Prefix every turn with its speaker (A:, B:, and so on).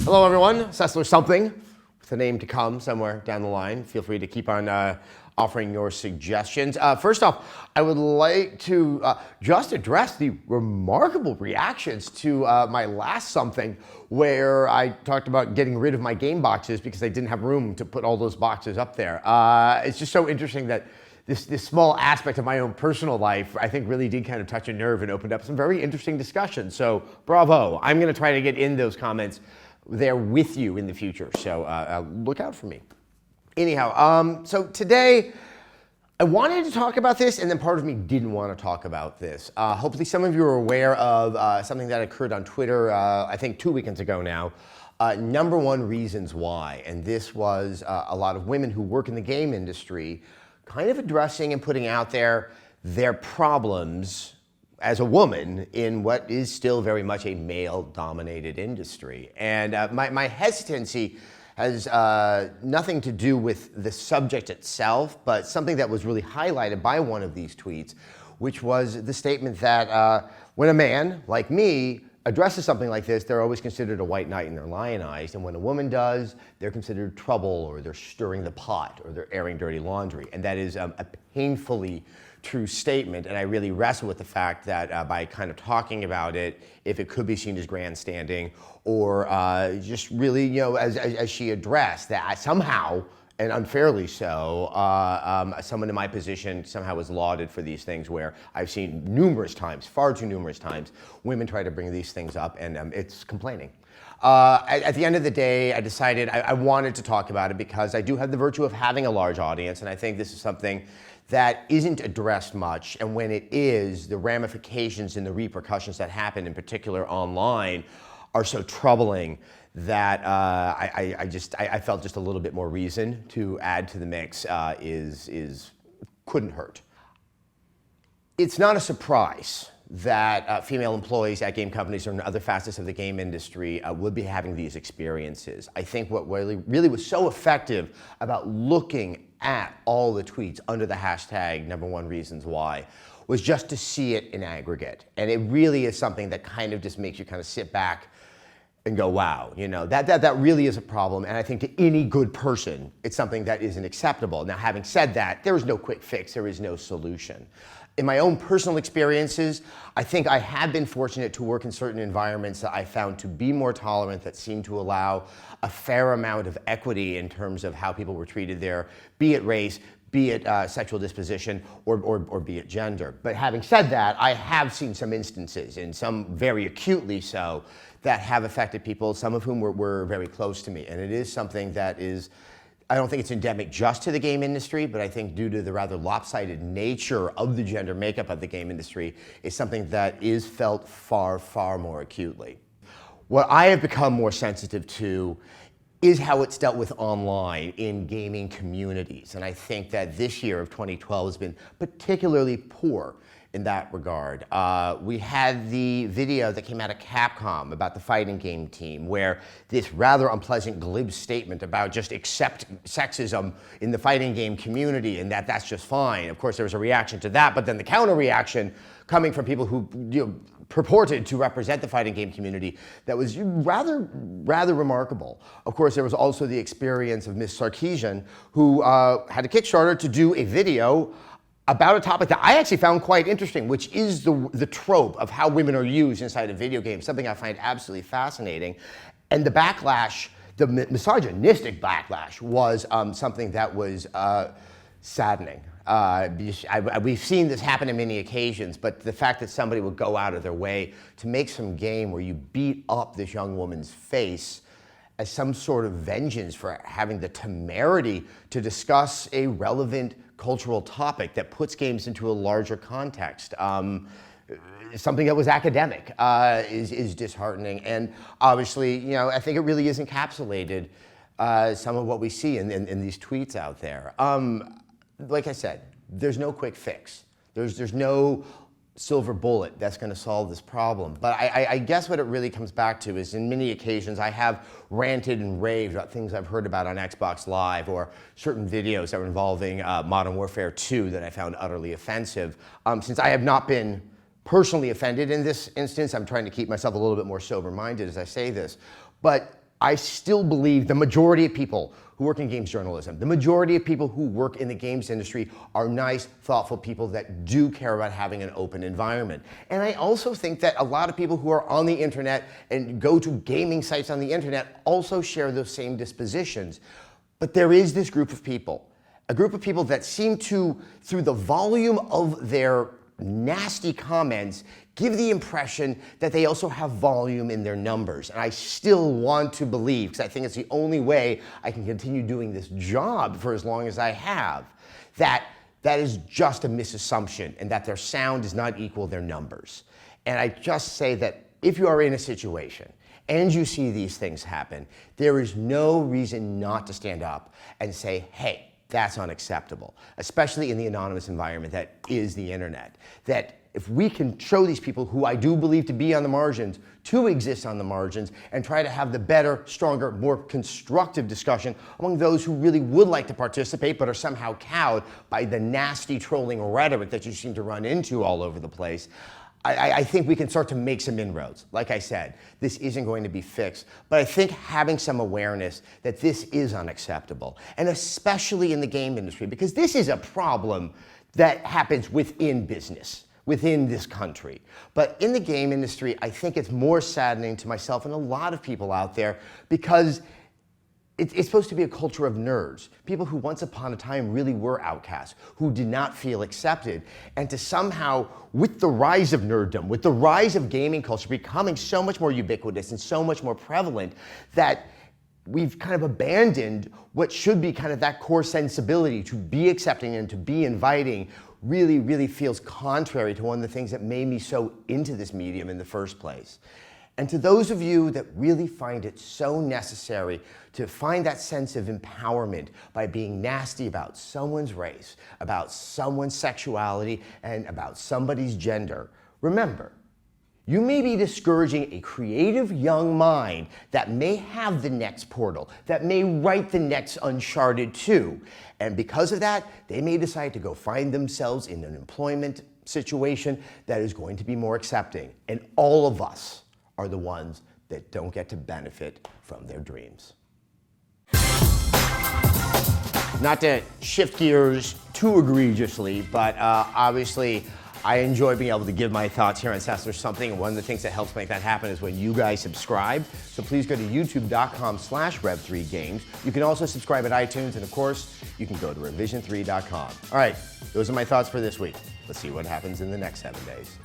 A: Hello everyone, SESSLER'S something with a name to come somewhere down the line. Feel free to keep on offering your suggestions. First off, I would like to just address the remarkable reactions to my last something where I talked about getting rid of my game boxes because I didn't have room to put all those boxes up there. It's just so interesting that this small aspect of my own personal life, I think, really did kind of touch a nerve and opened up some very interesting discussions. So bravo. I'm going to try to get in those comments there with you in the future. So look out for me. Anyhow, so today I wanted to talk about this, and then part of me didn't want to talk about this. Hopefully some of you are aware of something that occurred on Twitter, I think 2 weekends ago now. Number one reasons why, and this was a lot of women who work in the game industry kind of addressing and putting out there their problems as a woman in what is still very much a male-dominated industry. And my hesitancy has nothing to do with the subject itself, but something that was really highlighted by one of these tweets, which was the statement that when a man, like me, addresses something like this, they're always considered a white knight and they're lionized. And when a woman does, they're considered trouble, or they're stirring the pot, or they're airing dirty laundry. And that is a painfully true statement. And I really wrestle with the fact that by kind of talking about it, if it could be seen as grandstanding, or just really, you know, as she addressed, that I somehow, and unfairly so, someone in my position somehow was lauded for these things, where I've seen numerous times, far too numerous times, women try to bring these things up, and it's complaining. At the end of the day, I decided I wanted to talk about it because I do have the virtue of having a large audience, and I think this is something that isn't addressed much, and when it is, the ramifications and the repercussions that happen, in particular online, are so troubling that I felt just a little bit more reason to add to the mix couldn't hurt. It's not a surprise that female employees at game companies or in other facets of the game industry would be having these experiences. I think what really was so effective about looking at all the tweets under the hashtag #1reasonswhy was just to see it in aggregate. And it really is something that kind of just makes you kind of sit back and go, wow, you know, that really is a problem. And I think to any good person, it's something that isn't acceptable. Now, having said that, there is no quick fix, there is no solution. In my own personal experiences, I think I have been fortunate to work in certain environments that I found to be more tolerant, that seem to allow a fair amount of equity in terms of how people were treated there, be it race, be it sexual disposition, or be it gender. But having said that, I have seen some instances, and some very acutely so, that have affected people, some of whom were very close to me. And it is something that is, I don't think it's endemic just to the game industry, but I think due to the rather lopsided nature of the gender makeup of the game industry, is something that is felt far, far more acutely. What I have become more sensitive to is how it's dealt with online in gaming communities. And I think that this year of 2012 has been particularly poor in that regard. We had the video that came out of Capcom about the fighting game team, where this rather unpleasant glib statement about just accept sexism in the fighting game community and that's just fine. Of course, there was a reaction to that, but then the counter reaction coming from people who purported to represent the fighting game community that was rather remarkable. Of course, there was also the experience of Ms. Sarkeesian, who had a Kickstarter to do a video about a topic that I actually found quite interesting, which is the trope of how women are used inside of video games, something I find absolutely fascinating. And the backlash, the misogynistic backlash, was something that was saddening. We've seen this happen on many occasions, but the fact that somebody would go out of their way to make some game where you beat up this young woman's face as some sort of vengeance for having the temerity to discuss a relevant cultural topic that puts games into a larger context. Something that was academic is disheartening. And obviously, you know, I think it really is encapsulated some of what we see in these tweets out there. Like I said, there's no quick fix. There's no silver bullet that's going to solve this problem. But I guess what it really comes back to is, in many occasions, I have ranted and raved about things I've heard about on Xbox Live, or certain videos that were involving Modern Warfare 2 that I found utterly offensive. Since I have not been personally offended in this instance, I'm trying to keep myself a little bit more sober-minded as I say this. But I still believe the majority of people who work in games journalism, the majority of people who work in the games industry are nice, thoughtful people that do care about having an open environment. And I also think that a lot of people who are on the internet and go to gaming sites on the internet also share those same dispositions. But there is this group of people, a group of people that seem to, through the volume of their nasty comments, give the impression that they also have volume in their numbers. And I still want to believe, because I think it's the only way I can continue doing this job for as long as I have, that that is just a misassumption and that their sound does not equal their numbers. And I just say that if you are in a situation and you see these things happen, there is no reason not to stand up and say, hey, that's unacceptable, especially in the anonymous environment that is the internet. That if we can show these people who I do believe to be on the margins to exist on the margins and try to have the better, stronger, more constructive discussion among those who really would like to participate but are somehow cowed by the nasty trolling rhetoric that you seem to run into all over the place, I think we can start to make some inroads. Like I said, this isn't going to be fixed, but I think having some awareness that this is unacceptable, and especially in the game industry, because this is a problem that happens within business, within this country. But in the game industry, I think it's more saddening to myself and a lot of people out there because it's supposed to be a culture of nerds, people who once upon a time really were outcasts, who did not feel accepted. And to somehow, with the rise of nerddom, with the rise of gaming culture becoming so much more ubiquitous and so much more prevalent, that we've kind of abandoned what should be kind of that core sensibility to be accepting and to be inviting, really, really feels contrary to one of the things that made me so into this medium in the first place. And to those of you that really find it so necessary to find that sense of empowerment by being nasty about someone's race, about someone's sexuality, and about somebody's gender, remember, you may be discouraging a creative young mind that may have the next Portal, that may write the next Uncharted 2. And because of that, they may decide to go find themselves in an employment situation that is going to be more accepting. And all of us are the ones that don't get to benefit from their dreams. Not to shift gears too egregiously, but obviously I enjoy being able to give my thoughts here on SESSLER'S Something, and one of the things that helps make that happen is when you guys subscribe. So please go to youtube.com/Rev3Games. You can also subscribe at iTunes, and of course, you can go to revision3.com. All right, those are my thoughts for this week. Let's see what happens in the next 7 days.